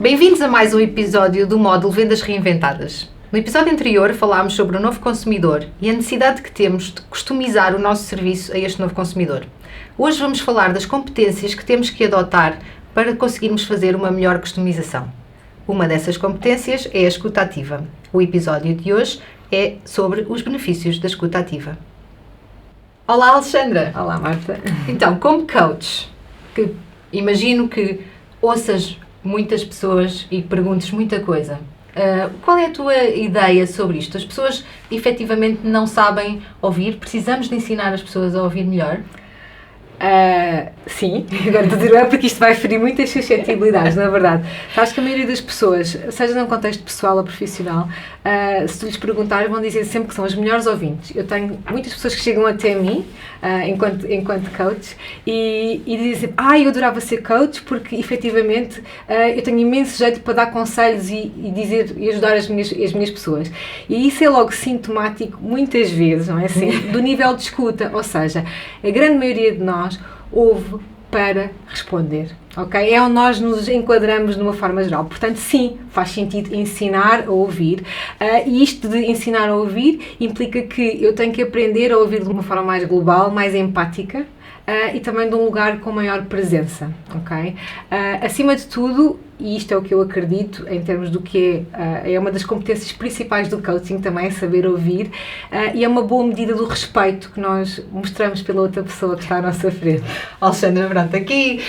Bem-vindos a mais um episódio do módulo Vendas Reinventadas. No episódio anterior falámos sobre o novo consumidor e a necessidade que temos de customizar o nosso serviço a este novo consumidor. Hoje vamos falar das competências que temos que adotar para conseguirmos fazer uma melhor customização. Uma dessas competências é a escuta ativa. O episódio de hoje é sobre os benefícios da escuta ativa. Olá, Alexandra! Olá, Marta! Então, como coach, que imagino que ouças muitas pessoas e perguntes muita coisa, qual é a tua ideia sobre isto? As pessoas efetivamente não sabem ouvir? Precisamos de ensinar as pessoas a ouvir melhor? Sim, agora estou a dizer porque isto vai ferir muitas suscetibilidades, na verdade. Acho que a maioria das pessoas, seja num contexto pessoal ou profissional, se tu lhes perguntares, vão dizer sempre que são as melhores ouvintes. Eu tenho muitas pessoas que chegam até mim, enquanto coach, e dizem, eu adorava ser coach porque, efetivamente, eu tenho imenso jeito para dar conselhos e dizer e ajudar as minhas pessoas. E isso é logo sintomático, muitas vezes, não é assim, do nível de escuta, ou seja, a grande maioria de nós ouve para responder, ok? É onde nós nos enquadramos de uma forma geral. Portanto, sim, faz sentido ensinar a ouvir. E isto de ensinar a ouvir implica que eu tenho que aprender a ouvir de uma forma mais global, mais empática e também de um lugar com maior presença, ok? Acima de tudo, e isto é o que eu acredito em termos do que é uma das competências principais do coaching também, é saber ouvir, e é uma boa medida do respeito que nós mostramos pela outra pessoa que está à nossa frente. Alexandra, pronto, aqui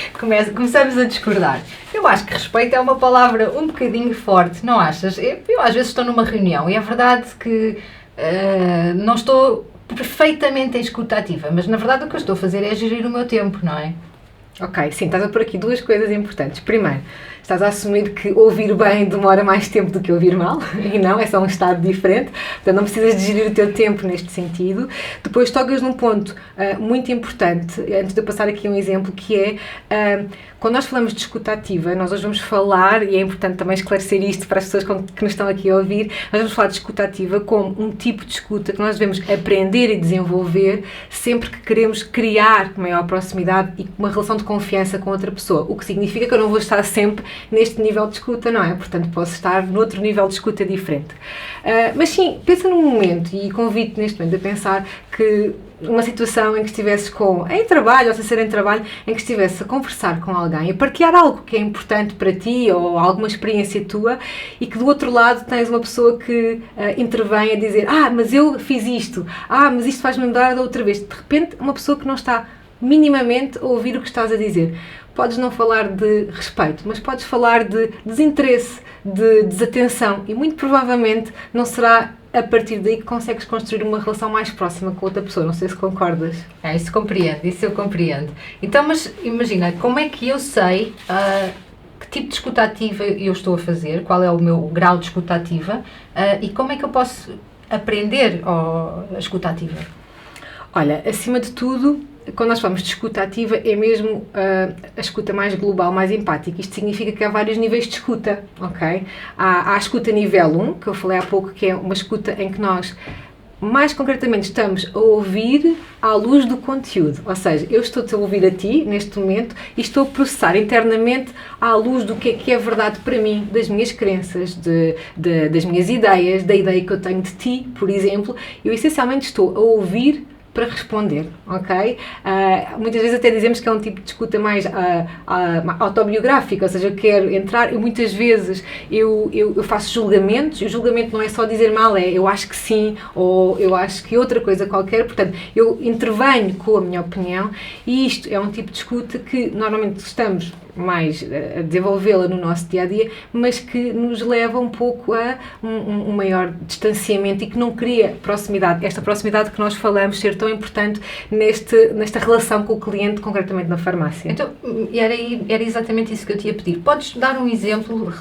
começamos a discordar. Eu acho que respeito é uma palavra um bocadinho forte, não achas? Eu às vezes estou numa reunião e é verdade que não estou perfeitamente em escuta ativa, mas na verdade o que eu estou a fazer é gerir o meu tempo, não é? Ok, sim, estás a pôr aqui duas coisas importantes. Primeiro, estás a assumir que ouvir bem demora mais tempo do que ouvir mal, e não, é só um estado diferente, portanto não precisas de gerir o teu tempo neste sentido. Depois tocas num ponto muito importante, antes de eu passar aqui um exemplo, que é, quando nós falamos de escuta ativa, nós hoje vamos falar, e é importante também esclarecer isto para as pessoas que nos estão aqui a ouvir, nós vamos falar de escuta ativa como um tipo de escuta que nós devemos aprender e desenvolver sempre que queremos criar maior proximidade e uma relação de confiança com outra pessoa, o que significa que eu não vou estar sempre neste nível de escuta, não é? Portanto, posso estar noutro nível de escuta diferente. Mas sim, pensa num momento, e convido-te neste momento a pensar que uma situação em que estivesses em trabalho, ou sem ser em trabalho, em que estivesses a conversar com alguém, a partilhar algo que é importante para ti, ou alguma experiência tua, e que do outro lado tens uma pessoa que intervém a dizer, mas eu fiz isto, mas isto faz-me lembrar da outra vez. De repente, uma pessoa que não está minimamente a ouvir o que estás a dizer. Podes não falar de respeito, mas podes falar de desinteresse, de desatenção, e muito provavelmente não será a partir daí que consegues construir uma relação mais próxima com outra pessoa. Não sei se concordas. Isso eu compreendo. Então, mas imagina, como é que eu sei que tipo de escuta ativa eu estou a fazer, qual é o meu grau de escuta ativa e como é que eu posso aprender a escuta ativa? Olha, acima de tudo, quando nós falamos de escuta ativa, é mesmo a escuta mais global, mais empática. Isto significa que há vários níveis de escuta, ok? Há a escuta nível 1, que eu falei há pouco, que é uma escuta em que nós, mais concretamente, estamos a ouvir à luz do conteúdo. Ou seja, eu estou-te a ouvir a ti, neste momento, e estou a processar internamente à luz do que é verdade para mim, das minhas crenças, das minhas ideias, da ideia que eu tenho de ti, por exemplo. Eu, essencialmente, estou a ouvir para responder, ok? Muitas vezes até dizemos que é um tipo de escuta mais autobiográfica, ou seja, eu quero entrar, e muitas vezes eu faço julgamentos, e o julgamento não é só dizer mal, é eu acho que sim, ou eu acho que outra coisa qualquer, portanto, eu intervenho com a minha opinião, e isto é um tipo de escuta que normalmente estamos mais a desenvolvê-la no nosso dia-a-dia, mas que nos leva um pouco a um maior distanciamento e que não cria proximidade. Esta proximidade que nós falamos ser tão importante nesta relação com o cliente, concretamente na farmácia. Então, era exatamente isso que eu te ia pedir. Podes dar um exemplo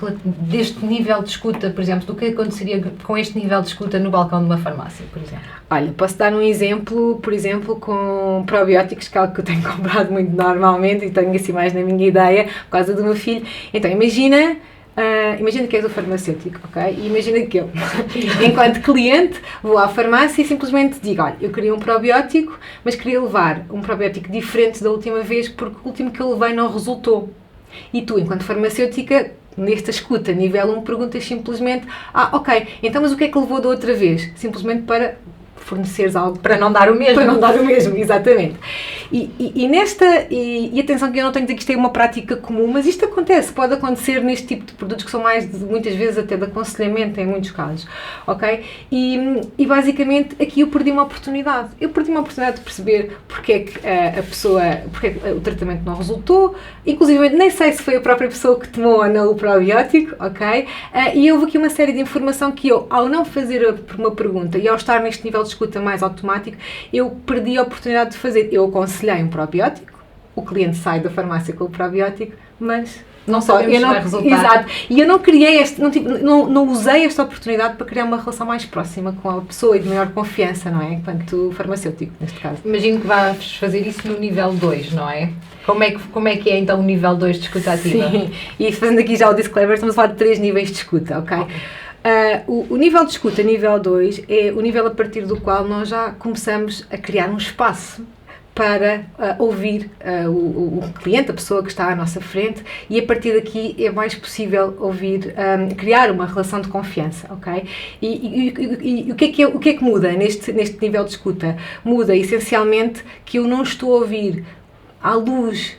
deste nível de escuta, por exemplo, do que aconteceria com este nível de escuta no balcão de uma farmácia, por exemplo? Olha, posso dar um exemplo, por exemplo, com probióticos, que é algo que eu tenho comprado muito normalmente e tenho assim mais na minha ideia, por causa do meu filho. Então, imagina que és o farmacêutico, ok? E imagina que eu, enquanto cliente, vou à farmácia e simplesmente digo, olha, eu queria um probiótico, mas queria levar um probiótico diferente da última vez porque o último que eu levei não resultou. E tu, enquanto farmacêutica, nesta escuta, nível 1, perguntas simplesmente, ok, então mas o que é que levou da outra vez? Simplesmente para forneceres algo. Para não dar o mesmo. Para não dar o mesmo, exatamente. E atenção que eu não tenho que dizer que isto é uma prática comum, mas isto acontece, pode acontecer neste tipo de produtos que são muitas vezes até de aconselhamento em muitos casos, ok? E basicamente aqui eu perdi uma oportunidade. Eu perdi uma oportunidade de perceber porque é que porque é que o tratamento não resultou, inclusive nem sei se foi a própria pessoa que tomou ou não o probiótico, ok? E houve aqui uma série de informação que eu, ao não fazer uma pergunta e ao estar neste nível de escuta mais automático, eu perdi a oportunidade de fazer. Eu aconselhei um probiótico, o cliente sai da farmácia com o probiótico, mas não sabemos se vai resultar. Exato. E eu não criei não usei esta oportunidade para criar uma relação mais próxima com a pessoa e de maior confiança, não é? Enquanto farmacêutico, neste caso. Imagino que vais fazer isso no nível 2, não é? Como é que é então o nível 2 de escuta ativa? Sim, e fazendo aqui já o disclaimer, estamos a falar de 3 níveis de escuta, ok? O nível de escuta, nível 2, é o nível a partir do qual nós já começamos a criar um espaço para ouvir o cliente, a pessoa que está à nossa frente, e a partir daqui é mais possível ouvir, criar uma relação de confiança, ok? E o que é que muda neste nível de escuta? Muda essencialmente que eu não estou a ouvir à luz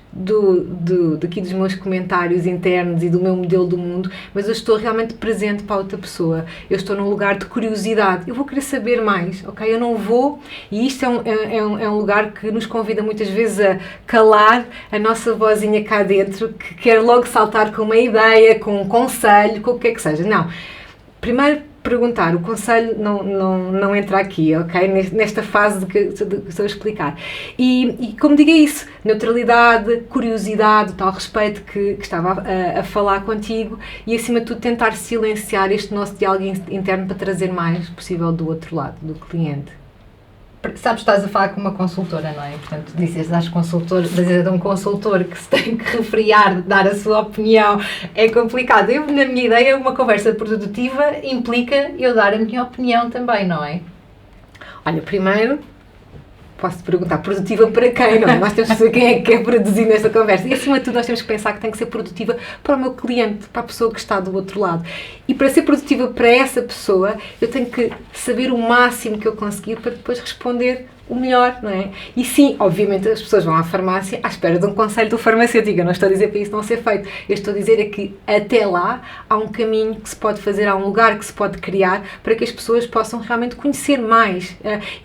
daqui dos meus comentários internos e do meu modelo do mundo, mas eu estou realmente presente para a outra pessoa. Eu estou num lugar de curiosidade. Eu vou querer saber mais, ok? Eu não vou, e isto é um lugar que nos convida muitas vezes a calar a nossa vozinha cá dentro, que quer logo saltar com uma ideia, com um conselho, com o que é que seja. Não. Primeiro, perguntar, o conselho não entra aqui, ok? Nesta fase que estou a explicar. E como digo, é isso, neutralidade, curiosidade, o tal respeito que estava a falar contigo, e acima de tudo tentar silenciar este nosso diálogo interno para trazer mais possível do outro lado, do cliente. Sabes, estás a falar com uma consultora, não é? Portanto, dizes a um consultor que se tem que refriar, dar a sua opinião, é complicado. Eu, na minha ideia, uma conversa produtiva implica eu dar a minha opinião também, não é? Olha, primeiro, posso-te perguntar, produtiva para quem, não é? Nós temos que saber quem é que quer produzir nesta conversa. E, acima de tudo, nós temos que pensar que tem que ser produtiva para o meu cliente, para a pessoa que está do outro lado. E para ser produtiva para essa pessoa, eu tenho que saber o máximo que eu conseguir para depois responder o melhor, não é? E sim, obviamente as pessoas vão à farmácia à espera de um conselho do farmacêutico. Eu não estou a dizer para isso não ser feito. Eu estou a dizer é que até lá há um caminho que se pode fazer, há um lugar que se pode criar para que as pessoas possam realmente conhecer mais.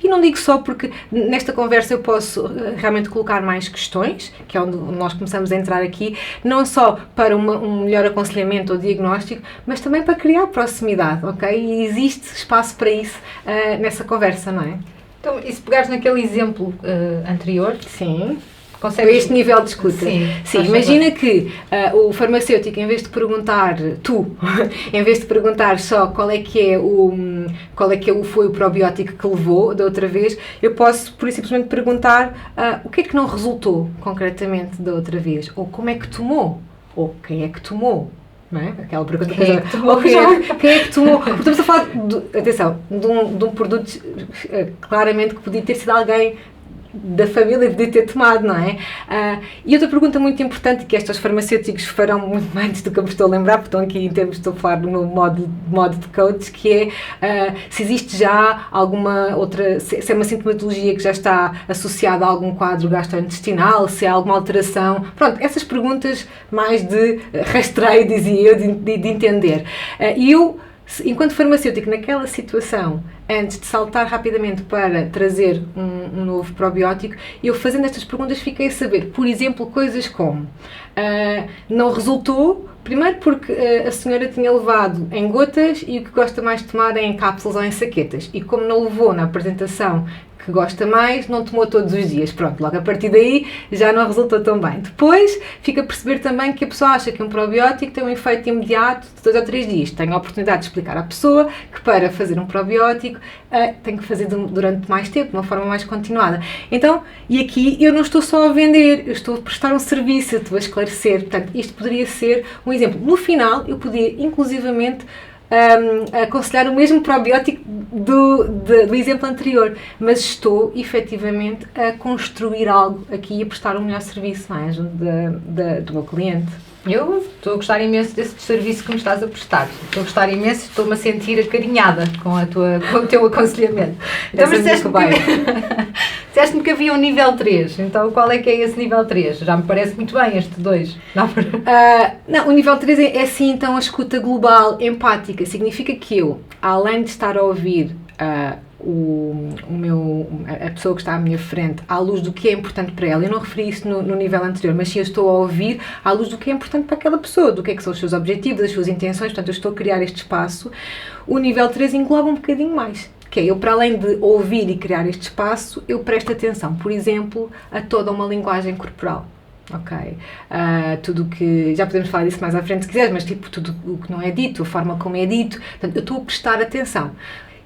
E não digo só porque nesta conversa eu posso realmente colocar mais questões, que é onde nós começamos a entrar aqui, não só para um melhor aconselhamento ou diagnóstico, mas também para criar proximidade, ok? E existe espaço para isso nessa conversa, não é? Então, e se pegares naquele exemplo anterior? Sim. Consegues... Este nível de escuta. Sim, imagina que o farmacêutico, em vez de perguntar, em vez de perguntar só qual é que foi o probiótico que levou da outra vez, eu posso, por simplesmente, perguntar o que é que não resultou concretamente da outra vez, ou como é que tomou, ou quem é que tomou. Não é? Aquela pergunta quem é que tomou? Quem é que tomou? Porque estamos a falar, de um produto claramente que podia ter sido alguém da família, podia ter tomado, não é? E outra pergunta muito importante, que estes farmacêuticos farão muito mais do que eu me estou a lembrar, porque estão aqui em termos, estou a falar do meu modo de coach, que é se existe já alguma outra, se é uma sintomatologia que já está associada a algum quadro gastrointestinal, se há alguma alteração. Pronto, essas perguntas mais de rastreio, dizia eu, de entender. E eu, enquanto farmacêutico, naquela situação, antes de saltar rapidamente para trazer um novo probiótico, eu fazendo estas perguntas fiquei a saber, por exemplo, coisas como não resultou, primeiro porque a senhora tinha levado em gotas e o que gosta mais de tomar é em cápsulas ou em saquetas, e como não levou na apresentação que gosta mais, não tomou todos os dias. Pronto, logo a partir daí já não resultou tão bem. Depois fica a perceber também que a pessoa acha que um probiótico tem um efeito imediato de 2 ou 3 dias. Tenho a oportunidade de explicar à pessoa que para fazer um probiótico tem que fazer durante mais tempo, de uma forma mais continuada. Então, e aqui eu não estou só a vender, eu estou a prestar um serviço, eu estou a esclarecer. Portanto, isto poderia ser um exemplo. No final, eu podia inclusivamente a aconselhar o mesmo probiótico do exemplo anterior, mas estou efetivamente a construir algo aqui e a prestar um melhor serviço, não é? Junto do meu cliente. Eu estou a gostar imenso desse serviço que me estás a prestar. Estou a gostar imenso, estou-me a sentir acarinhada com o teu aconselhamento. Então, mas disseste-me que havia um nível 3, então qual é que é esse nível 3? Já me parece muito bem este 2. Não, o nível 3 é assim, então, a escuta global, empática. Significa que eu, além de estar a ouvir a pessoa que está à minha frente à luz do que é importante para ela, eu não referi isso no nível anterior, mas sim eu estou a ouvir à luz do que é importante para aquela pessoa, do que é que são os seus objetivos, as suas intenções, portanto eu estou a criar este espaço. O nível 3 engloba um bocadinho mais, que é eu, para além de ouvir e criar este espaço, eu presto atenção, por exemplo, a toda uma linguagem corporal. Ok, tudo o que, já podemos falar disso mais à frente se quiseres, mas tipo tudo o que não é dito, a forma como é dito, portanto eu estou a prestar atenção.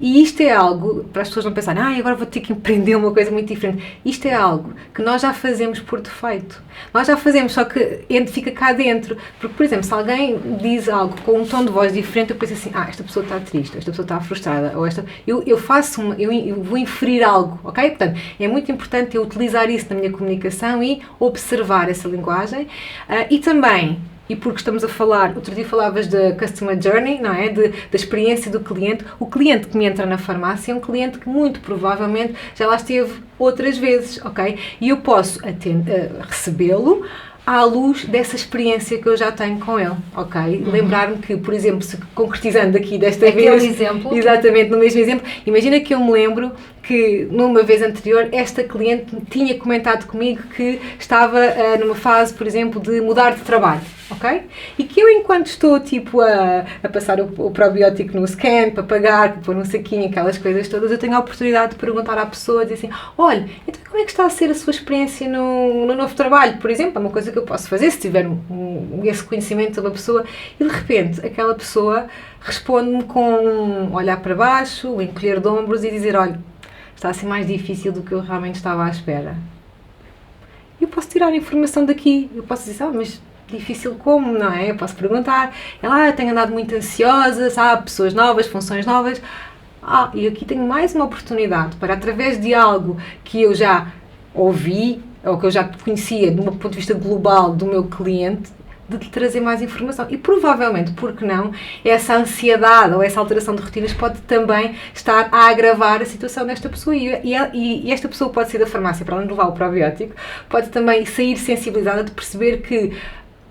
E isto é algo, para as pessoas não pensarem, agora vou ter que empreender uma coisa muito diferente. Isto é algo que nós já fazemos por defeito. Nós já fazemos, só que fica cá dentro. Porque, por exemplo, se alguém diz algo com um tom de voz diferente, eu penso assim, esta pessoa está triste, esta pessoa está frustrada, ou eu vou inferir algo, ok? Portanto, é muito importante eu utilizar isso na minha comunicação e observar essa linguagem. E também, e porque estamos a falar, outro dia falavas da Customer Journey, não é? Da experiência do cliente. O cliente que me entra na farmácia é um cliente que muito provavelmente já lá esteve outras vezes, ok? E eu posso recebê-lo à luz dessa experiência que eu já tenho com ele, ok? Lembrar-me que, por exemplo, se concretizando aqui desta vez... exemplo. Exatamente, no mesmo exemplo. Imagina que eu me lembro que, numa vez anterior, esta cliente tinha comentado comigo que estava numa fase, por exemplo, de mudar de trabalho, ok? E que eu, enquanto estou, tipo, a passar o probiótico no scan, para pagar, para pôr no saquinho, aquelas coisas todas, eu tenho a oportunidade de perguntar à pessoa, dizer assim, olha, então como é que está a ser a sua experiência no novo trabalho, por exemplo? É uma coisa que eu posso fazer, se tiver esse conhecimento sobre a pessoa, e de repente, aquela pessoa responde-me com um olhar para baixo, um encolher de ombros e dizer, olha, está a ser mais difícil do que eu realmente estava à espera. Eu posso tirar a informação daqui, eu posso dizer, mas difícil como, não é? Eu posso perguntar, ela, eu tenho andado muito ansiosa, sabe, pessoas novas, funções novas, e aqui tenho mais uma oportunidade para, através de algo que eu já ouvi, ou que eu já conhecia de um ponto de vista global do meu cliente, de lhe trazer mais informação. E provavelmente, porque não, essa ansiedade ou essa alteração de rotinas pode também estar a agravar a situação desta pessoa. E esta pessoa pode sair da farmácia, para além de levar o probiótico, pode também sair sensibilizada de perceber que,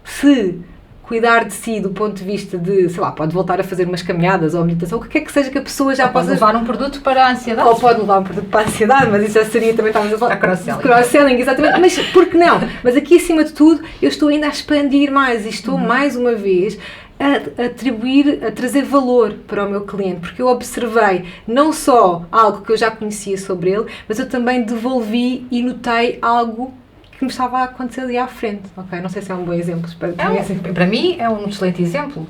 se cuidar de si do ponto de vista de, sei lá, pode voltar a fazer umas caminhadas ou meditação, o que quer que seja que a pessoa já possa... Pode levar um produto para a ansiedade. Ou pode levar um produto para a ansiedade, mas isso já seria também, estávamos a falar... cross-selling. Cross-selling, exatamente. Mas por que não? Mas aqui, acima de tudo, eu estou ainda a expandir mais e estou, mais uma vez, a trazer valor para o meu cliente, porque eu observei não só algo que eu já conhecia sobre ele, mas eu também devolvi e notei algo que me estava a acontecer ali à frente, ok? Não sei se é um bom exemplo. Para mim é um excelente exemplo,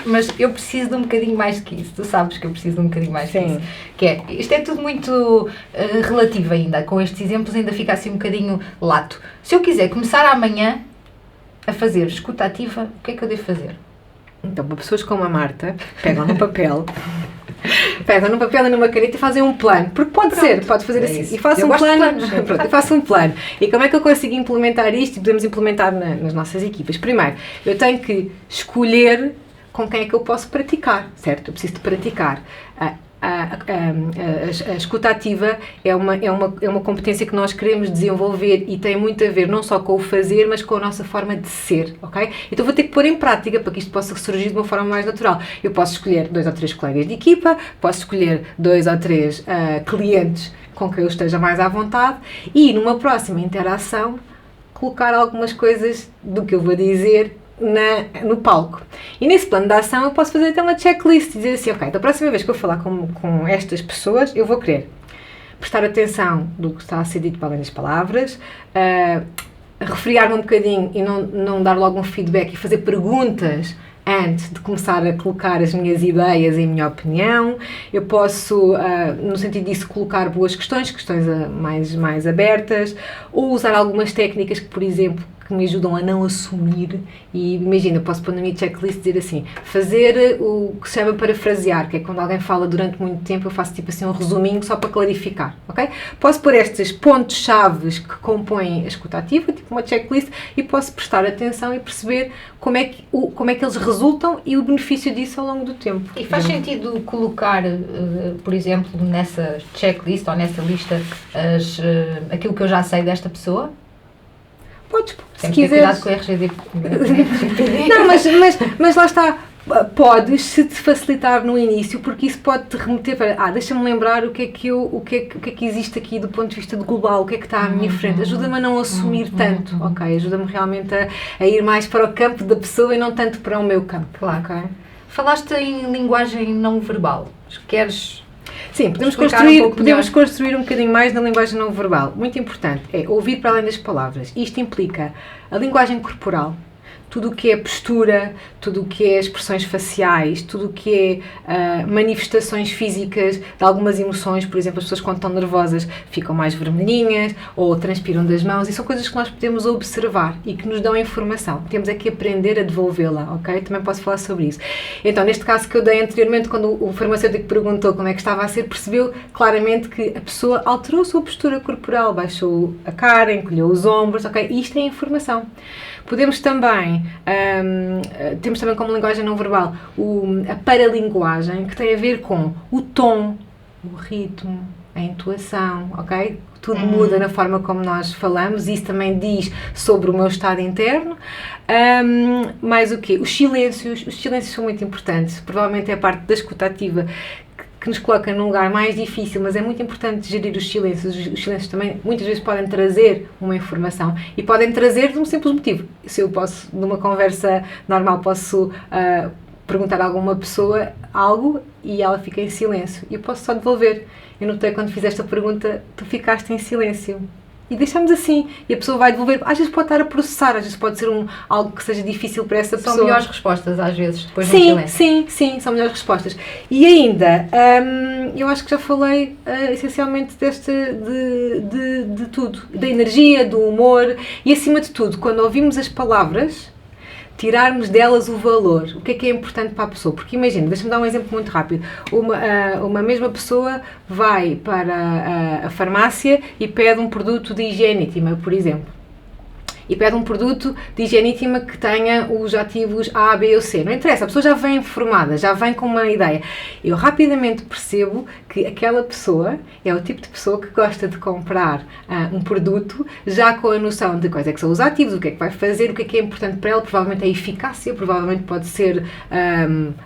mas eu preciso de um bocadinho mais que isso. Tu sabes que eu preciso de um bocadinho mais que isso. Que é, isto é tudo muito relativo ainda, com estes exemplos ainda fica assim um bocadinho lato. Se eu quiser começar amanhã a fazer escuta ativa, o que é que eu devo fazer? Então, para pessoas como a Marta, pegam no papel e numa caneta e fazem um plano. Porque pode fazer assim. Isso. E faço um plano. Eu faço um plano. E como é que eu consigo implementar isto? E podemos implementar nas nossas equipas. Primeiro, eu tenho que escolher com quem é que eu posso praticar, certo? Eu preciso de praticar. A escuta ativa é uma competência que nós queremos desenvolver e tem muito a ver não só com o fazer, mas com a nossa forma de ser, ok? Então vou ter que pôr em prática para que isto possa surgir de uma forma mais natural. Eu posso escolher 2 ou 3 colegas de equipa, posso escolher 2 ou 3 clientes com quem eu esteja mais à vontade e numa próxima interação colocar algumas coisas do que eu vou dizer no palco. E nesse plano de ação eu posso fazer até uma checklist e dizer assim, ok, da próxima vez que eu falar com estas pessoas, eu vou querer prestar atenção do que está a ser dito para além das palavras, refriar-me um bocadinho e não dar logo um feedback e fazer perguntas antes de começar a colocar as minhas ideias e a minha opinião. Eu posso, no sentido disso, colocar boas questões mais abertas, ou usar algumas técnicas que, por exemplo, que me ajudam a não assumir. E imagina, posso pôr na minha checklist dizer assim, fazer o que se chama parafrasear, que é quando alguém fala durante muito tempo, eu faço tipo assim um resuminho só para clarificar, ok? Posso pôr estes pontos-chave que compõem a escuta ativa, tipo uma checklist, e posso prestar atenção e perceber como é que eles resultam e o benefício disso ao longo do tempo. E faz sentido colocar, por exemplo, nessa checklist ou nessa lista aquilo que eu já sei desta pessoa? Podes, se quiseres. Cuidado com o RGPD. Não, mas lá está. Podes, se te facilitar no início, porque isso pode te remeter para deixa-me lembrar o que é que existe aqui do ponto de vista global, o que é que está à minha frente. Ajuda-me a não assumir tanto, ok? Ajuda-me realmente a ir mais para o campo da pessoa e não tanto para o meu campo. Claro. Okay? Falaste em linguagem não verbal. Queres... Sim, podemos construir um bocadinho mais na linguagem não verbal. Muito importante é ouvir para além das palavras. Isto implica a linguagem corporal, tudo o que é postura, tudo o que é expressões faciais, tudo o que é manifestações físicas de algumas emoções. Por exemplo, as pessoas quando estão nervosas ficam mais vermelhinhas ou transpiram das mãos, e são coisas que nós podemos observar e que nos dão informação. Temos é que aprender a devolvê-la, ok? Também posso falar sobre isso. Então, neste caso que eu dei anteriormente, quando o farmacêutico perguntou como é que estava a ser, percebeu claramente que a pessoa alterou a sua postura corporal, baixou a cara, encolheu os ombros, ok? E isto é informação. Podemos também, temos também como linguagem não verbal a paralinguagem, que tem a ver com o tom, o ritmo, a entoação, ok? Tudo muda na forma como nós falamos, e isso também diz sobre o meu estado interno. Mais o quê? Os silêncios são muito importantes, provavelmente é a parte da escuta ativa que nos coloca num lugar mais difícil, mas é muito importante gerir os silêncios. Os silêncios também muitas vezes podem trazer uma informação e podem trazer de um simples motivo. Se eu posso, numa conversa normal, posso perguntar a alguma pessoa algo e ela fica em silêncio, e eu posso só devolver. Eu notei quando fiz esta pergunta, tu ficaste em silêncio. E deixamos assim, e a pessoa vai devolver. Às vezes pode estar a processar, às vezes pode ser algo que seja difícil para essa pessoa. São melhores respostas, às vezes, depois de um silêncio. Sim, são melhores respostas. E ainda, eu acho que já falei essencialmente de tudo. Da energia, do humor, e acima de tudo, quando ouvimos as palavras, tirarmos delas o valor. O que é importante para a pessoa? Porque imagina, deixa-me dar um exemplo muito rápido. Uma mesma pessoa vai para a farmácia e pede um produto de higiene íntima, por exemplo. E pede um produto de higiene íntima que tenha os ativos A, B ou C. Não interessa, a pessoa já vem informada, já vem com uma ideia. Eu rapidamente percebo que aquela pessoa é o tipo de pessoa que gosta de comprar um produto já com a noção de quais é que são os ativos, o que é que vai fazer, o que é importante para ela, provavelmente a eficácia, provavelmente pode ser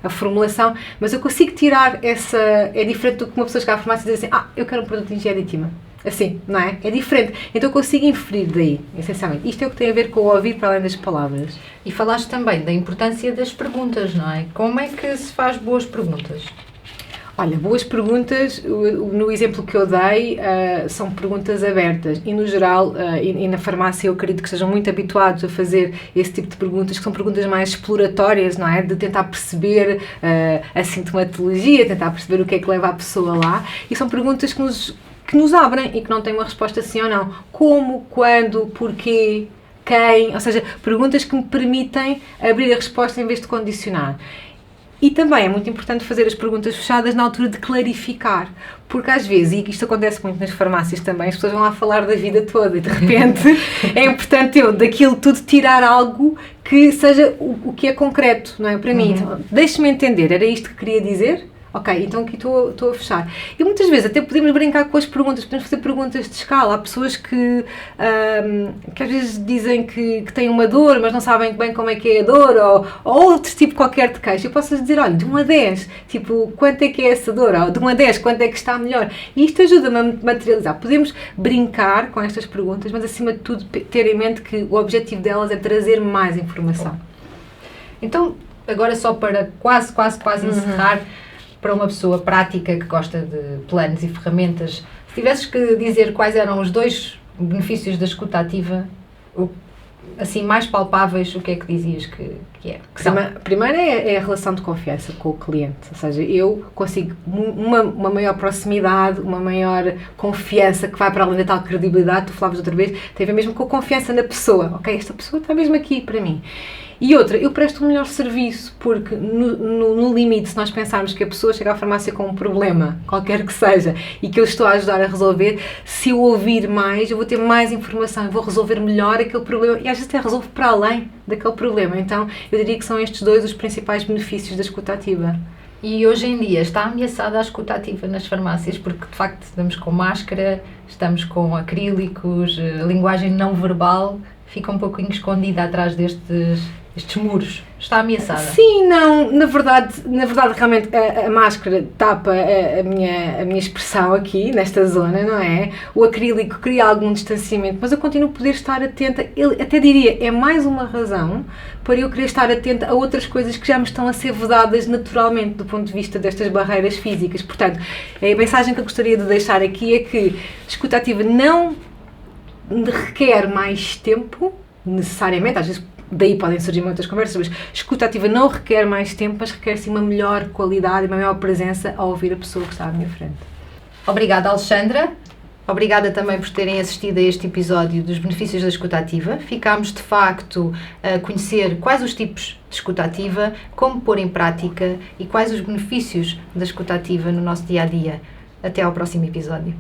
a formulação, mas eu consigo tirar essa... É diferente do que uma pessoa chegar à farmácia e dizer assim, eu quero um produto de higiene íntima. Assim, não é? É diferente. Então eu consigo inferir daí, essencialmente. Isto é o que tem a ver com o ouvir para além das palavras. E falaste também da importância das perguntas, não é? Como é que se faz boas perguntas? Olha, boas perguntas, no exemplo que eu dei, são perguntas abertas e no geral, e na farmácia eu acredito que sejam muito habituados a fazer esse tipo de perguntas, que são perguntas mais exploratórias, não é? De tentar perceber a sintomatologia, tentar perceber o que é que leva a pessoa lá, e são perguntas que nos abrem e que não têm uma resposta sim ou não. Como, quando, porquê, quem, ou seja, perguntas que me permitem abrir a resposta em vez de condicionar. E também é muito importante fazer as perguntas fechadas na altura de clarificar, porque às vezes, e isto acontece muito nas farmácias também, as pessoas vão lá falar da vida toda e de repente é importante eu daquilo tudo tirar algo que seja o que é concreto, não é? Para mim, então, deixe-me entender, era isto que queria dizer? Ok, então aqui estou a fechar. E muitas vezes até podemos brincar com as perguntas, podemos fazer perguntas de escala. Há pessoas que às vezes dizem que têm uma dor, mas não sabem bem como é que é a dor, ou outro tipo qualquer de queixa. Eu posso dizer, olha, de 1 a 10, tipo, quanto é que é essa dor? Ou de 1 a 10, quanto é que está melhor? E isto ajuda-me a materializar. Podemos brincar com estas perguntas, mas acima de tudo ter em mente que o objetivo delas é trazer mais informação. Então, agora só para quase encerrar, para uma pessoa prática que gosta de planos e ferramentas, se tivesses que dizer quais eram os 2 benefícios da escuta ativa, assim mais palpáveis, o que é que dizias que é? Que são? Primeiro é a relação de confiança com o cliente, ou seja, eu consigo uma maior proximidade, uma maior confiança que vai para além da tal credibilidade, tu falavas outra vez, tem a ver mesmo com a confiança na pessoa, ok, esta pessoa está mesmo aqui para mim. E outra, eu presto um melhor serviço, porque no limite, se nós pensarmos que a pessoa chega à farmácia com um problema, qualquer que seja, e que eu estou a ajudar a resolver, se eu ouvir mais, eu vou ter mais informação, eu vou resolver melhor aquele problema, e às vezes até resolvo para além daquele problema. Então, eu diria que são estes dois os principais benefícios da escuta ativa. E hoje em dia está ameaçada a escuta ativa nas farmácias, porque de facto estamos com máscara, estamos com acrílicos, a linguagem não verbal fica um pouquinho escondida atrás destes muros. Está ameaçada? Sim, não. Na verdade realmente a máscara tapa a minha expressão aqui, nesta zona, não é? O acrílico cria algum distanciamento, mas eu continuo a poder estar atenta. Eu até diria, é mais uma razão para eu querer estar atenta a outras coisas que já me estão a ser vedadas naturalmente do ponto de vista destas barreiras físicas. Portanto, a mensagem que eu gostaria de deixar aqui é que a escuta ativa não requer mais tempo, necessariamente, às vezes daí podem surgir muitas conversas, mas escuta ativa não requer mais tempo, mas requer sim uma melhor qualidade e uma maior presença ao ouvir a pessoa que está à minha frente. Obrigada, Alexandra. Obrigada também por terem assistido a este episódio dos benefícios da escuta ativa. Ficámos de facto a conhecer quais os tipos de escuta ativa, como pôr em prática e quais os benefícios da escuta ativa no nosso dia a dia. Até ao próximo episódio.